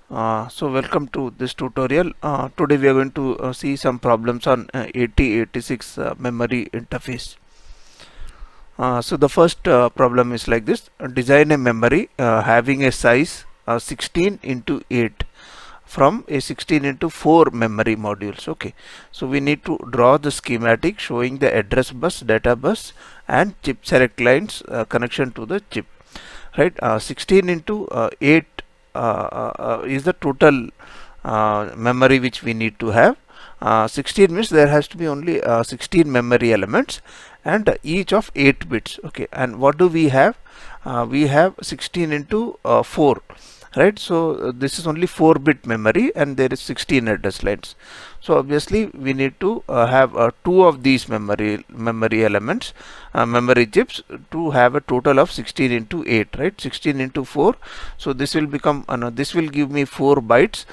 So welcome to this tutorial. Today we are going to see some problems on 8086 memory interface. So the first problem is like this: design a memory having a size 16 into 8 from a 16 into 4 memory modules. Okay, so we need to draw the schematic showing the address bus, data bus, and chip select lines connection to the chip. Right, 16 into 8 is the total memory which we need to have. 16 means there has to be only 16 memory elements and each of 8 bits. Okay, and what do we have? We have 16 into 4, right? So this is only 4-bit memory and there is 16 address lines. So obviously we need to have two of these memory elements, memory chips, to have a total of 16 into 8, right? 16 into 4. So this will become this will give me 4 bytes,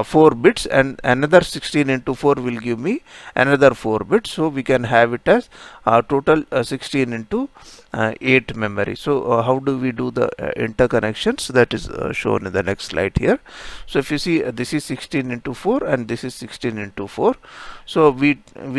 4 bits, and another 16 into 4 will give me another 4 bits. So we can have it as total 16 into 8 memory. So how do we do the interconnections? That is shown in the next slide here. So if you see, this is 16 into 4 and this is 16 into 4. So we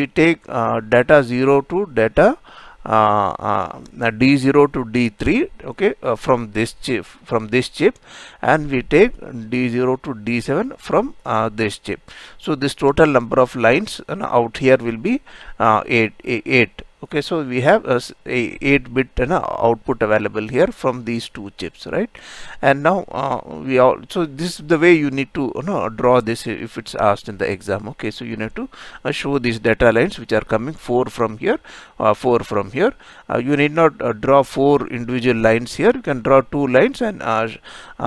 take data 0 to data D0 to D3, okay, from this chip, and we take D0 to D7 from this chip. So this total number of lines out here will be 8. Okay, so we have a 8-bit output available here from these two chips, right? And now so this is the way you need to draw this if it's asked in the exam. Okay, so you need to show these data lines which are coming 4 from here, 4 from here. You need not draw 4 individual lines here. You can draw 2 lines and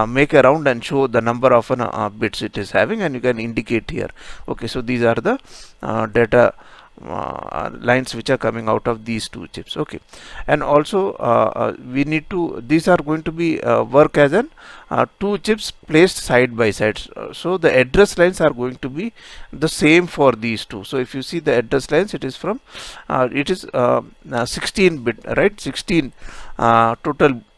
make a round and show the number of bits it is having, and you can indicate here. Okay, so these are the data lines which are coming out of these two chips. Okay, and also we need to, these are going to be work as an two chips placed side by side. So the address lines are going to be the same for these two. So if you see the address lines, it is from 16 bit, right? 16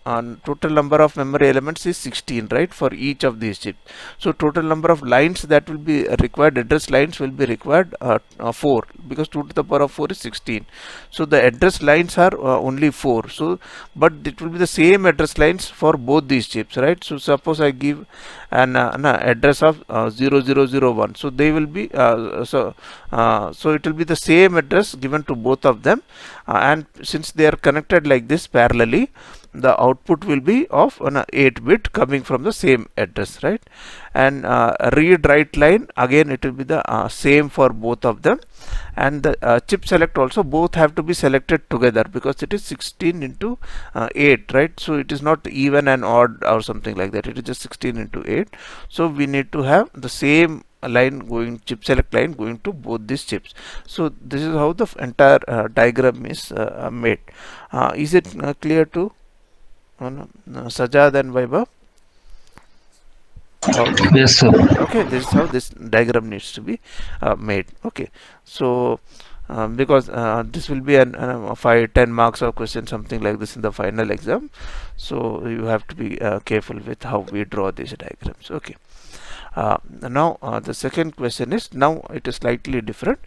total number of memory elements is 16, right, for each of these chips. So total number of lines that will be required, address lines will be required 4, because 2 to the power of 4 is 16. So the address lines are only 4. So but it will be the same address lines for both these chips, right? So suppose I give an address of 0001, so they will be so it will be the same address given to both of them, and since they are connected like this parallelly, the output will be of an 8-bit coming from the same address, right? And read write line, again it will be the same for both of them, and the chip select also, both have to be selected together because it is 16 into 8, right? So it is not even and odd or something like that, it is just 16 into 8. So we need to have the same line going, chip select line going to both these chips. So this is how the entire diagram is made. Is it clear to Sajad and Vaibhav? Yes, sir. Okay, this is how this diagram needs to be made. Okay, so because this will be an 5-10 marks of question, something like this in the final exam, so you have to be careful with how we draw these diagrams. Okay, now the second question is, now it is slightly different.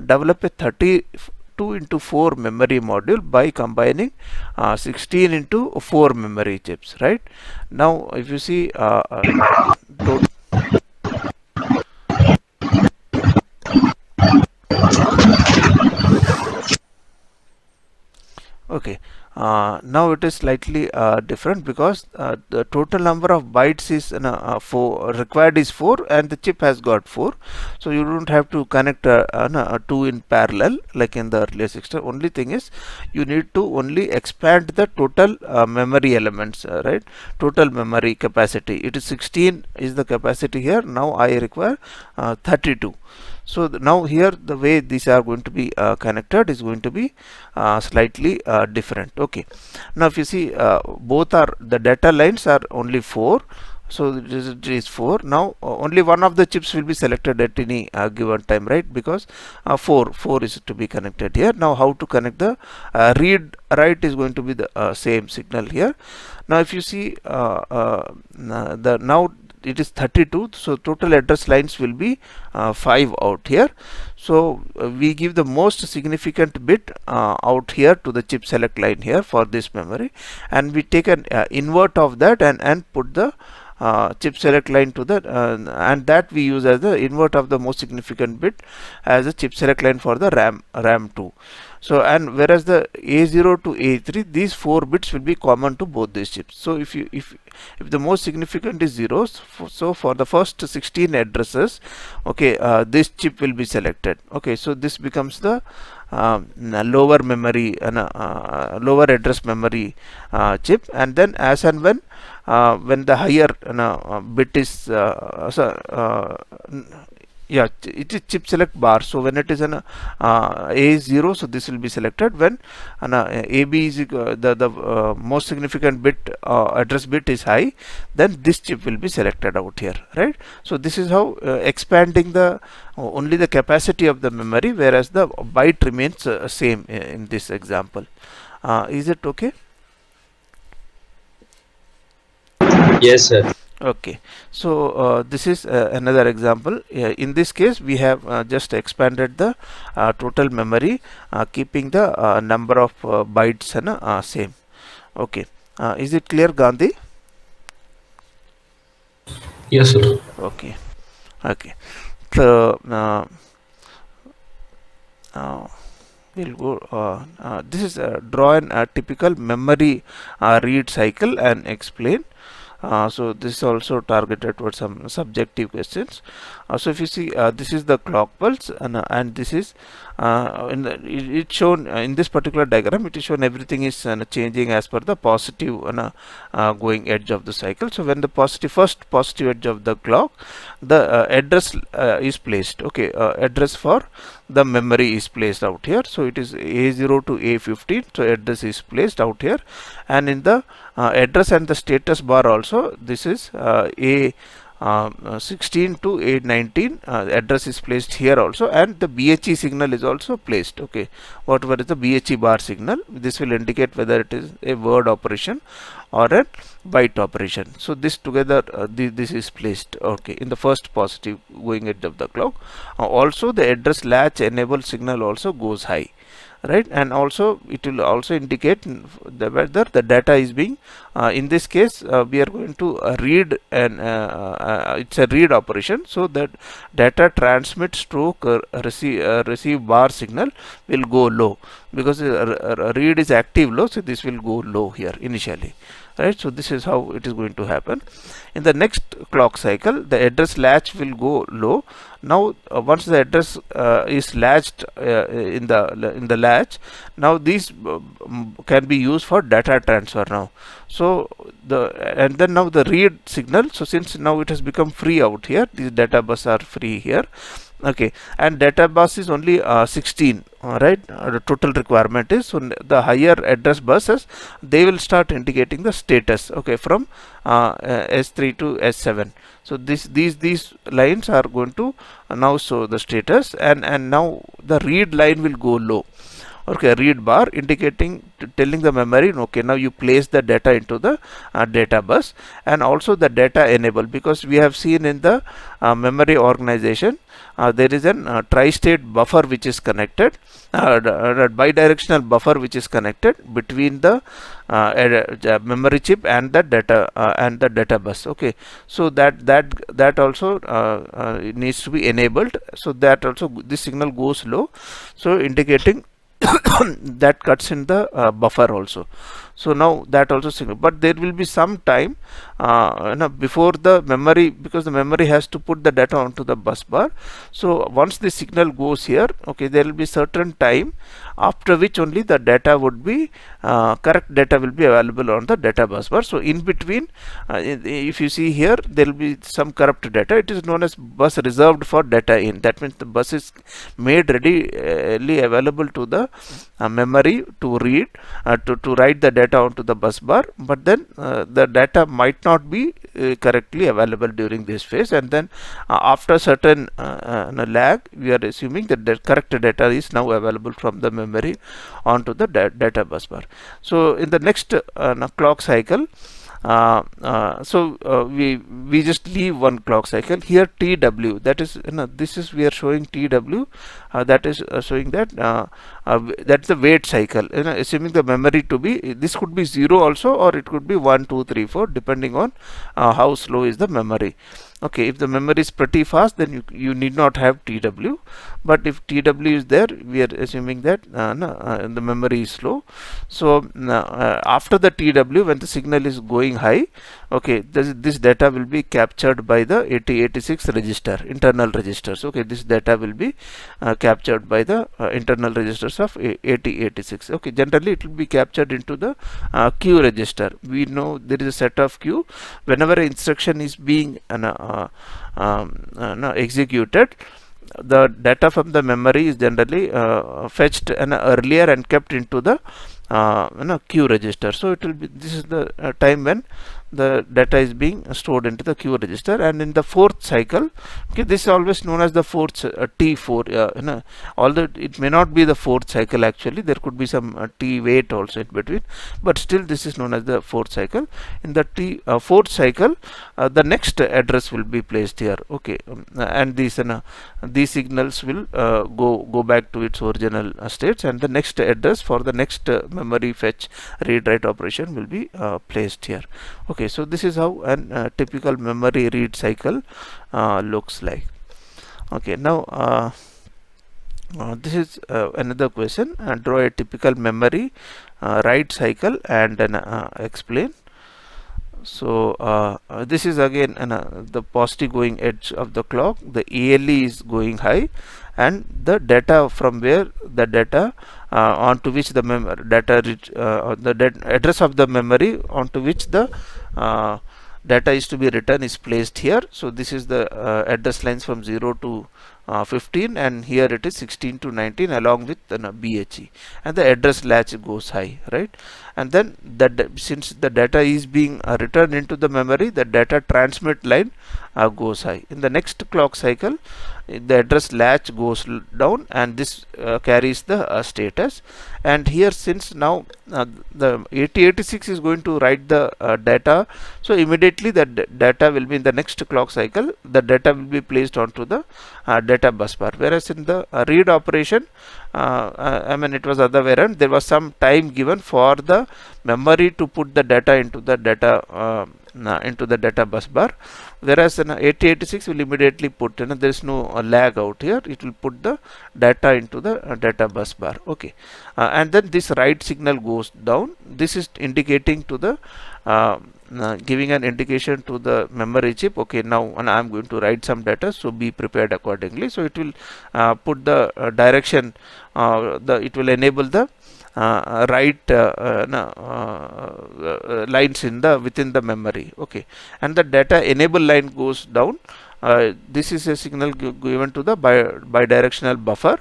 Develop a 32 into 4 memory module by combining 16 into 4 memory chips, right? Now if you see okay, now it is slightly different because the total number of bytes is 4, required is 4, and the chip has got 4. So you don't have to connect 2 in parallel like in the earlier system. Only thing is you need to only expand the total memory elements, right? Total memory capacity. It is 16 is the capacity here. Now I require 32. So now here the way these are going to be connected is going to be slightly different. Okay, now if you see both are, the data lines are only 4, so it is 4. Now only one of the chips will be selected at any given time, right? Because 4 is to be connected here. Now how to connect the read write is going to be the same signal here. Now if you see the now it is 32, so total address lines will be 5 out here. So we give the most significant bit out here to the chip select line here for this memory, and we take an invert of that and put the chip select line to the and that we use as the invert of the most significant bit as a chip select line for the RAM2. So, and whereas the A0 to A3, these 4 bits will be common to both these chips. So if the most significant is zeros, so for the first 16 addresses, okay, this chip will be selected. Okay, so this becomes the lower memory and lower address memory chip, and then as and when the higher bit is yeah, it is chip select bar. So when it is an A is 0, so this will be selected. When AB is the most significant bit address bit is high, then this chip will be selected out here, right? So this is how expanding the only the capacity of the memory, whereas the byte remains same in this example. Is it okay? Yes, sir. Okay, so this is another example. In this case, we have just expanded the total memory, keeping the number of bytes and same. Okay, is it clear, Gandhi? Yes, sir. Okay, okay. So we'll go. This is draw a typical memory read cycle and explain. So this is also targeted towards some subjective questions. So if you see, this is the clock pulse, and this is it's shown in this particular diagram. It is shown everything is changing as per the positive going edge of the cycle. So when the first positive edge of the clock, the address is placed. Okay, address for the memory is placed out here. So it is A0 to A15. So address is placed out here, and in the address and the status bar also, this is A16 to A19 address is placed here also, and the BHE signal is also placed. Okay, whatever is the BHE bar signal, this will indicate whether it is a word operation or a byte operation. So this together, this is placed, okay, in the first positive going edge of the clock. Also the address latch enable signal also goes high, right? And also it will also indicate whether the data is being in this case we are going to read, and it's a read operation, so that data transmit stroke receive bar signal will go low, because read is active low, so this will go low here initially, right? So this is how it is going to happen. In the next clock cycle, the address latch will go low. Now once the address is latched in the latch, now these can be used for data transfer now. So and then now the read signal, so since now it has become free out here, these data bus are free here. Okay, and data bus is only 16, right? The total requirement is, so the higher address buses, they will start indicating the status, okay, from S3 to S7. So these lines are going to now show the status, and now the read line will go low. Okay, read bar indicating, telling the memory, okay, now you place the data into the data bus, and also the data enable, because we have seen in the memory organization there is a tri-state buffer which is connected, bidirectional buffer which is connected between the memory chip and the data bus. Okay, so that also needs to be enabled, so that also this signal goes low, so indicating that cuts in the buffer also. So now that also signal, but there will be some time before the memory, because the memory has to put the data onto the bus bar. So once the signal goes here, okay, there will be certain time after which only the data would be correct data will be available on the data bus bar. So in between, if you see here, there will be some corrupt data. It is known as bus reserved for data in. That means the bus is made readily available to the memory to read, to write the data onto the bus bar, but then the data might not be correctly available during this phase, and then after certain lag, we are assuming that the correct data is now available from the memory onto the data bus bar. So in the next clock cycle, We just leave one clock cycle here. TW, that is, this is, we are showing TW, that is showing that that's the wait cycle, assuming the memory to be, this could be 0 also, or it could be 1 2 3 4, depending on how slow is the memory. Okay, if the memory is pretty fast, then you need not have TW, but if TW is there, we are assuming that the memory is slow. So after the TW, when the signal is going high, okay, this data will be captured by the 8086 register, internal registers. Okay, this data will be captured by the internal registers of 8086. Okay, generally it will be captured into the Q register. We know there is a set of Q. Whenever an instruction is being executed, the data from the memory is generally fetched earlier and kept into the Q register. So it will be, this is the time when the data is being stored into the Q register. And in the fourth cycle, okay, this is always known as the fourth T4. Although it may not be the fourth cycle, actually there could be some T wait also in between, but still this is known as the fourth cycle. In the fourth cycle, the next address will be placed here. Okay, and these signals will go back to its original states, and the next address for the next memory fetch read write operation will be placed here. Okay, so this is how a typical memory read cycle looks like. Okay, now this is another question. Draw a typical memory write cycle and explain. So this is again the positive going edge of the clock. The ALE is going high, and the data from where the data onto which the address of the memory onto which the data is to be written is placed here. So this is the address lines from 0 to 15, and here it is 16 to 19 along with BHE, and the address latch goes high, right? And then since the data is being returned into the memory, the data transmit line goes high. In the next clock cycle, the address latch goes down, and this carries the status. And here, since now the 8086 is going to write the data, so immediately the data will be in the next clock cycle, the data will be placed onto the data bus bar. Whereas in the read operation, I mean, it was other way around. There was some time given for the memory to put the data into the data bus bar, whereas in 8086 will immediately put, there is no lag out here, it will put the data into the data bus bar. Okay, and then this write signal goes down. This is indicating to the giving an indication to the memory chip. Okay, now I am going to write some data, so be prepared accordingly. So it will put the direction, it will enable the write lines within the memory. Okay, and the data enable line goes down. This is a signal given to the bidirectional buffer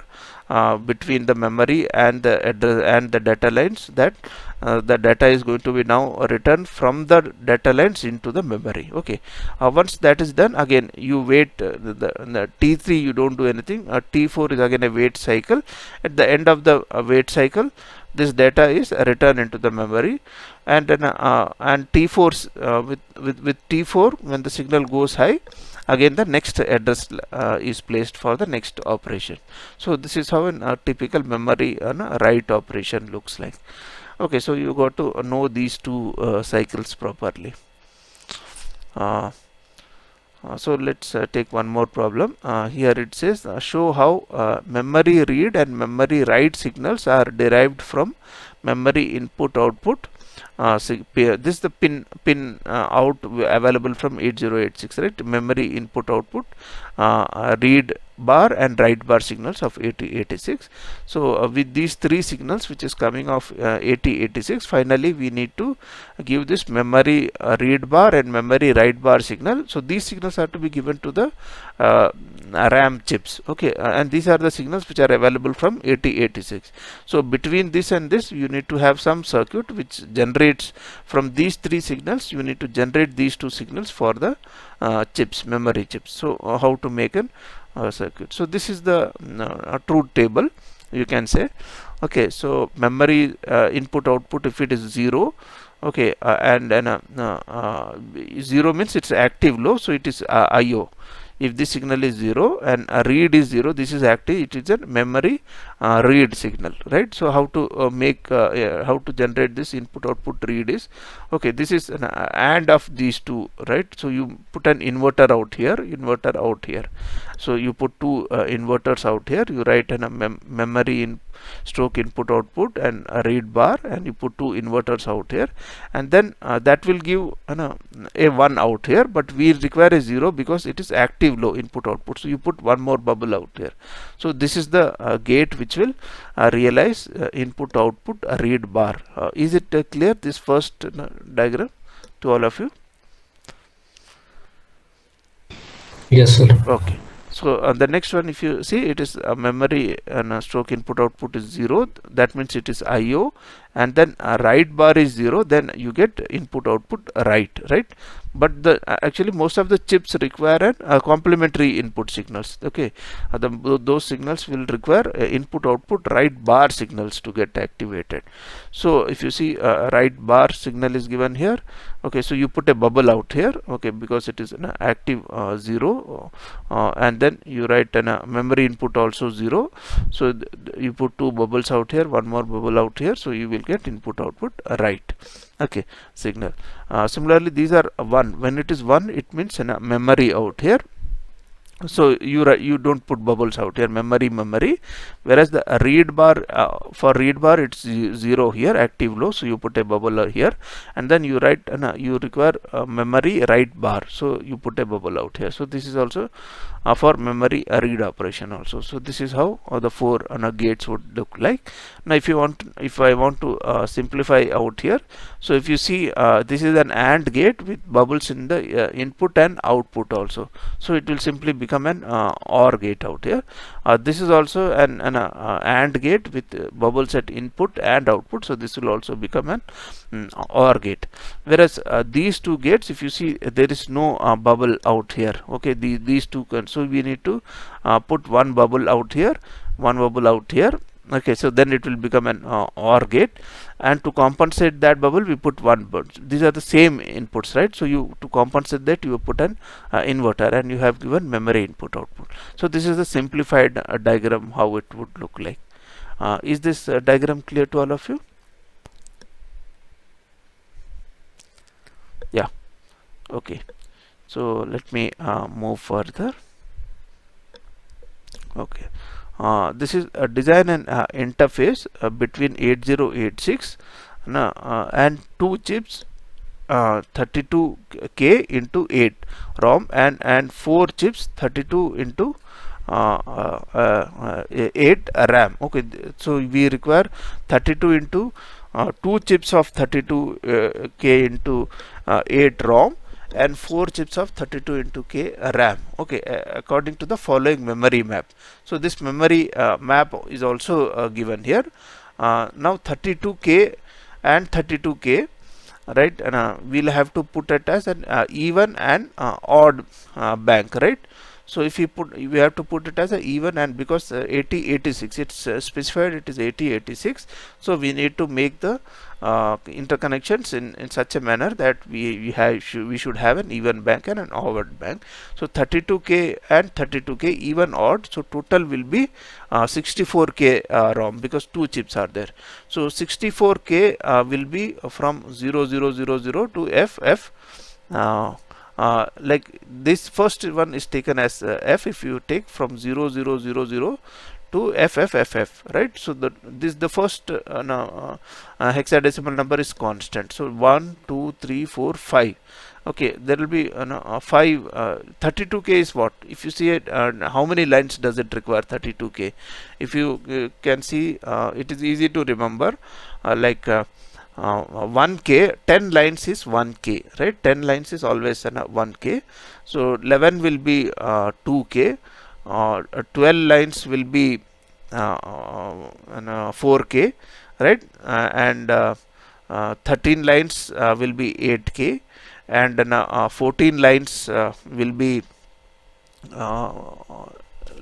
between the memory and the address and the data lines, that the data is going to be now returned from the data lines into the memory. Okay, once that is done, again you wait, the T3 you don't do anything. T4 is again a wait cycle. At the end of the wait cycle, this data is returned into the memory, and then and T4 with T4, when the signal goes high, again the next address is placed for the next operation. So this is how a typical memory write operation looks like. Okay, so you got to know these two cycles properly. So let's take one more problem. Here it says show how memory read and memory write signals are derived from memory input output. This is the pin out available from 8086, right? Memory input output, read bar and write bar signals of 8086. So with these three signals which is coming of 8086, finally we need to give this memory read bar and memory write bar signal. So these signals are to be given to the RAM chips. Okay, and these are the signals which are available from 8086. So between this and this, you need to have some circuit which generates from these three signals. You need to generate these two signals for the chips, memory chips. So how to make an circuit? So this is the truth table, you can say. Okay, so memory input output, if it is 0, Okay, and then 0 means it's active low, so it is IO. If this signal is 0 and read is 0, this is active, it is a memory read signal, right? So how to how to generate this input output read is, okay, this is an AND of these two, right? So you put an inverter out here, inverter out here. So you put two inverters out here, you write a memory in stroke input output and a read bar, and you put two inverters out here, and then that will give a 1 out here, but we require a 0 because it is active low input output. So you put one more bubble out here. So this is the gate which will realize input output read bar. Is it clear, this first diagram to all of you? Yes, sir. Okay. So the next one, if you see, it is a memory and a stroke input output is 0. That means it is IO, and then a write bar is 0. Then you get input output write, right? But the actually most of the chips require a complementary input signals. Okay, those signals will require input output write bar signals to get activated. So if you see write bar signal is given here. Okay, so you put a bubble out here, okay, because it is an active 0, and then you write an memory input also 0. So you put two bubbles out here, one more bubble out here, so you will get input output write, okay, signal. Similarly, these are 1. When it is 1, it means a memory out here. So you don't put bubbles out here, memory, whereas the read bar, for read bar it's 0 here, active low, so you put a bubble here, and then you write you require memory write bar, so you put a bubble out here. So this is also for memory read operation also. So this is how the four gates would look like. Now if I want to simplify out here, so if you see this is an AND gate with bubbles in the input and output also, so it will simply become an OR gate out here. This is also an AND gate with bubbles at input and output, so this will also become an OR gate. Whereas these two gates, if you see, there is no bubble out here, okay, these two so we need to put one bubble out here, one bubble out here, okay, so then it will become an OR gate, and to compensate that bubble we put one bubble. These are the same inputs, right? So you, to compensate that, you put an inverter, and you have given memory input output. So this is the simplified diagram how it would look like. Is this diagram clear to all of you? Yeah, okay, so let me move further. Okay, this is a design and interface between 8086 and two chips, 32K into 8 ROM, and 4 chips, 32 into 8 RAM. Okay, so we require 32 into 2 chips of 32K into 8 ROM, and 4 chips of 32 into K RAM, okay, according to the following memory map. So this memory map is also given here. Now 32K and 32K, right, and we'll have to put it as an even and odd bank, right? So if we have to put it as a even, and because 8086 it's specified, it is 8086, so we need to make the interconnections in such a manner that we should have an even bank and an odd bank. So 32K and 32K even odd, so total will be 64K ROM, because two chips are there. So 64K will be from 0000 to FF. Like this first one is taken as F. If you take from 0000 to FFFF, right? So the first hexadecimal number is constant. So 1 2 3 4 5. Okay, there will be 5. 32K is what? If you see it, how many lines does it require? 32K. If you can see, it is easy to remember. 1K, 10 lines is 1K, right? 10 lines is always 1K. So 11 will be 2K, 12 lines will be 4K, right? And 13 lines will be 8K, and 14 lines will be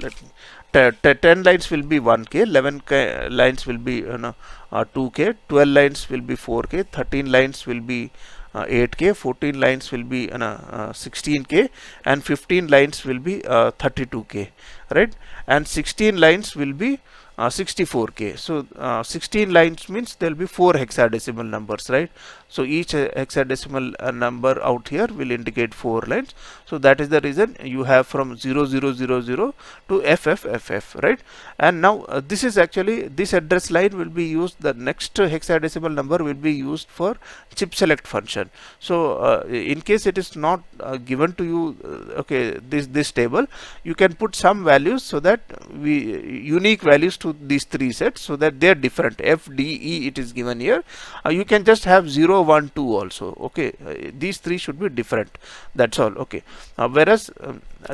let me 10 lines will be 1k, 11k lines will be 2k, 12 lines will be 4k, 13 lines will be 8k, 14 lines will be 16k, and 15 lines will be 32k, right? And 16 lines will be 64k. So 16 lines means there will be 4 hexadecimal numbers, right? So each hexadecimal number out here will indicate 4 lines. So that is the reason you have from 0000 to FFFF, right? And now this is actually, this address line will be used, the next hexadecimal number will be used for chip select function. So in case it is not given to you, okay, this table, you can put some values so that we unique values to these 3 sets, so that they are different. F, D, E it is given here. You can just have 0, 1, 2 also. Okay, these 3 should be different. That's all. Okay. Whereas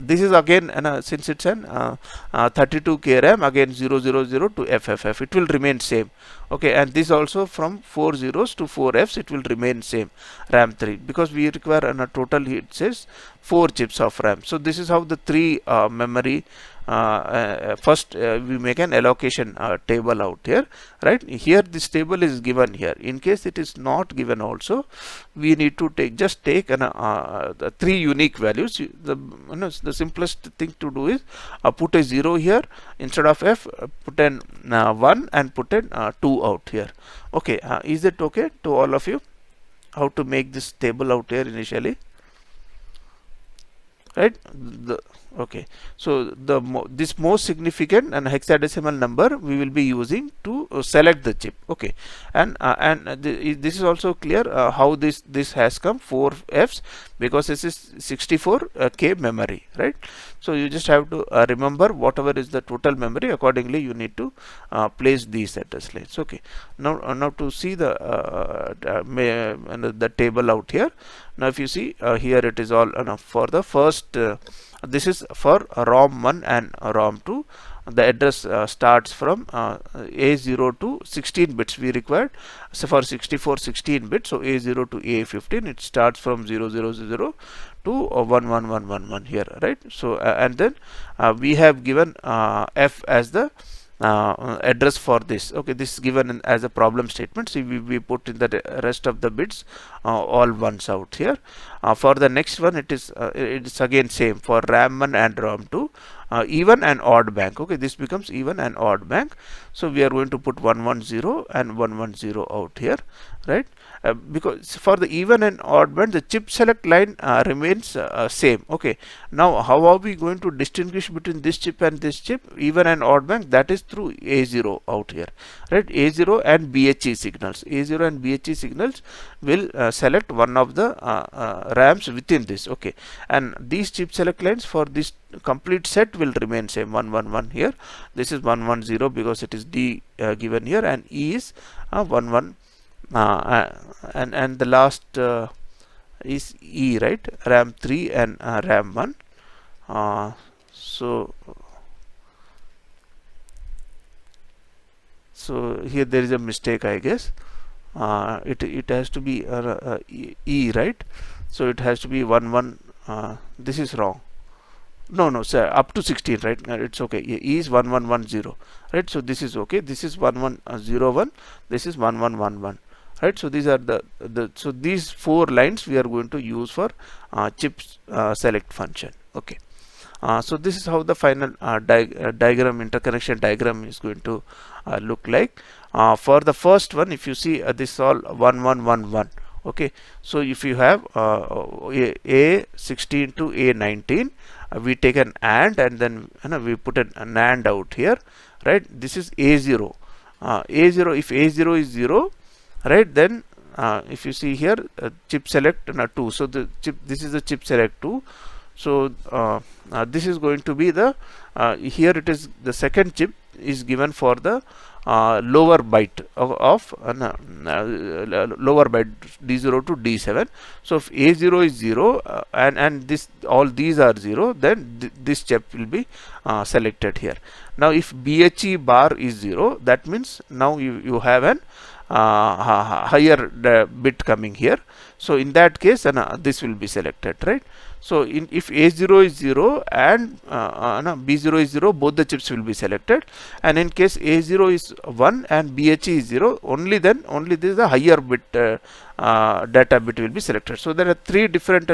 this is again, since it's an 32k RAM, again 000 to FFF, it will remain same. Okay, and this also from 4 zeros to 4 Fs, it will remain same, RAM 3, because we require a total, it says 4 chips of RAM. So this is how the 3 memory, first we make an allocation table out here, right? Here this table is given here. In case it is not given also, we need to take the 3 unique values. The simplest thing to do is put a 0 here instead of F, put an 1 and put an 2 out here. Okay, is it okay to all of you how to make this table out here initially? Right? Okay, so this most significant and hexadecimal number we will be using to select the chip. Okay, and this is also clear how this has come 4 Fs, because this is 64k memory, right? So you just have to remember whatever is the total memory, accordingly you need to place these address lines. Okay, now to see the table out here. Now if you see here, it is all for the first this is for ROM 1 and ROM 2. The address starts from A0 to 16 bits we required. So for 64 16 bits, so A0 to A15, it starts from 000 to 11111 here, right? So and then we have given F as the address for this. Okay, this is given as a problem statement. So we put in the rest of the bits all ones out here. For the next one, it is again same for RAM 1 and ROM 2, even and odd bank. Okay, this becomes even and odd bank. So we are going to put 110 and 110 out here, right? Because for the even and odd band, the chip select line remains same. Okay, now how are we going to distinguish between this chip and this chip, even and odd band? That is through A0 out here, right? A0 and BHE signals. A0 and BHE signals will select one of the RAMs within this. Okay, and these chip select lines for this complete set will remain same. 111 here. This is 110 because it is D given here, and E is 11. And the last is E, right? RAM 3 and RAM 1. So here there is a mistake, I guess. It has to be E, right? So it has to be 11. This is wrong. No, sir, up to 16, right? It's okay. E is 1110, right? So this is okay. This is 1101. This is 1111, right? So these are so these 4 lines we are going to use for chip select function. Okay. So this is how the final diagram, interconnection diagram, is going to look like. For the first one, if you see this is all 1111. Okay, so if you have A16 to A19, we take an AND, and then we put an NAND out here, right? This is A0. A0, if A0 is 0, right, then if you see here, chip select 2. So this is the chip select 2. So this is going to be the here it is the second chip is given for the lower byte of lower byte D0 to D7. So if A0 is 0 and this all these are 0, then this chip will be selected here. Now if BHE bar is 0, that means now you have an higher bit coming here. So in that case this will be selected, right? So if A0 is 0 and B0 is 0, both the chips will be selected, and in case A0 is 1 and BHE is 0, only then only this is the higher bit data bit will be selected. So there are three different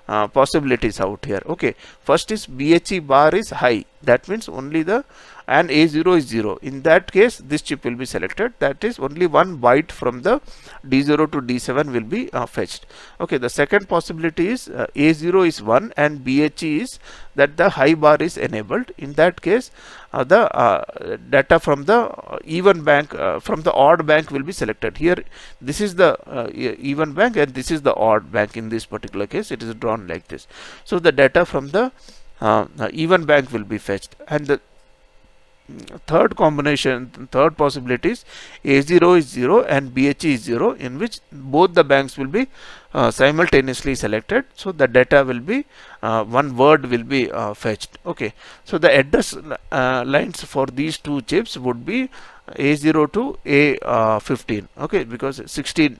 possibilities out here. Okay, first is BHE bar is high, that means only the, and A0 is 0. In that case this chip will be selected, that is only one byte from the D0 to D7 will be fetched. Okay, the second possibility is A0 is 1 and BHE is that the high bar is enabled. In that case the data from the even bank from the odd bank will be selected. Here this is the even bank and this is the odd bank. In this particular case it is drawn like this. So the data from the even bank will be fetched, and the third possibility is A0 is 0 and BHE is 0, in which both the banks will be simultaneously selected. So the data will be one word will be fetched. Okay, so the address lines for these two chips would be A0 to A15. Okay, because 16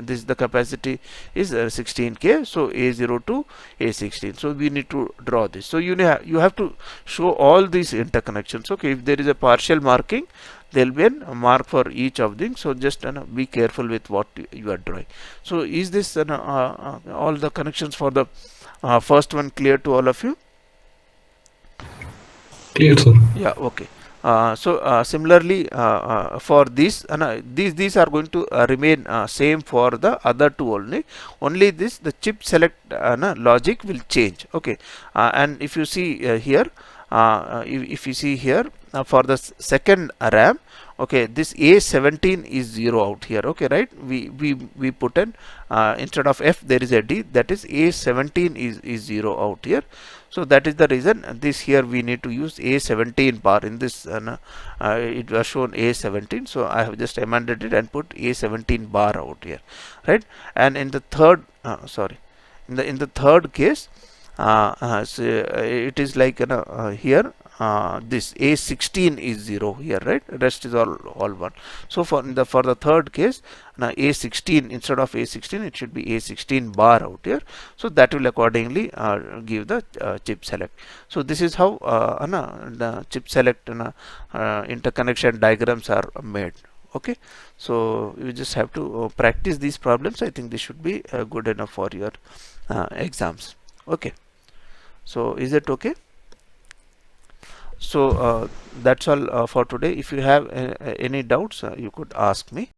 this the capacity is 16K, so A0 to A16. So we need to draw this. So you have to show all these interconnections. Okay, if there is a partial marking, there will be a mark for each of them. So just be careful with what you are drawing. So is this all the connections for the first one clear to all of you? Clear, sir. Yeah, okay. Similarly for this these are going to remain same for the other two only this the chip select logic will change. Okay, and if you see here if you see here for the second RAM, okay, this A17 is 0 out here. Okay, right, we put in instead of F there is a D, that is A17 is 0 out here. So that is the reason this here we need to use A17 bar. In this it was shown A17, so I have just amended it and put A17 bar out here, right? And in the third in the third case so it is like here this A16 is 0 here, right? Rest is all 1. So for the third case, now A16 instead of A16 it should be A16 bar out here. So that will accordingly give the chip select. So this is how the chip select interconnection diagrams are made. Okay, so you just have to practice these problems. I think this should be good enough for your exams. Okay, so is it okay? So that's all for today. If you have any doubts, you could ask me.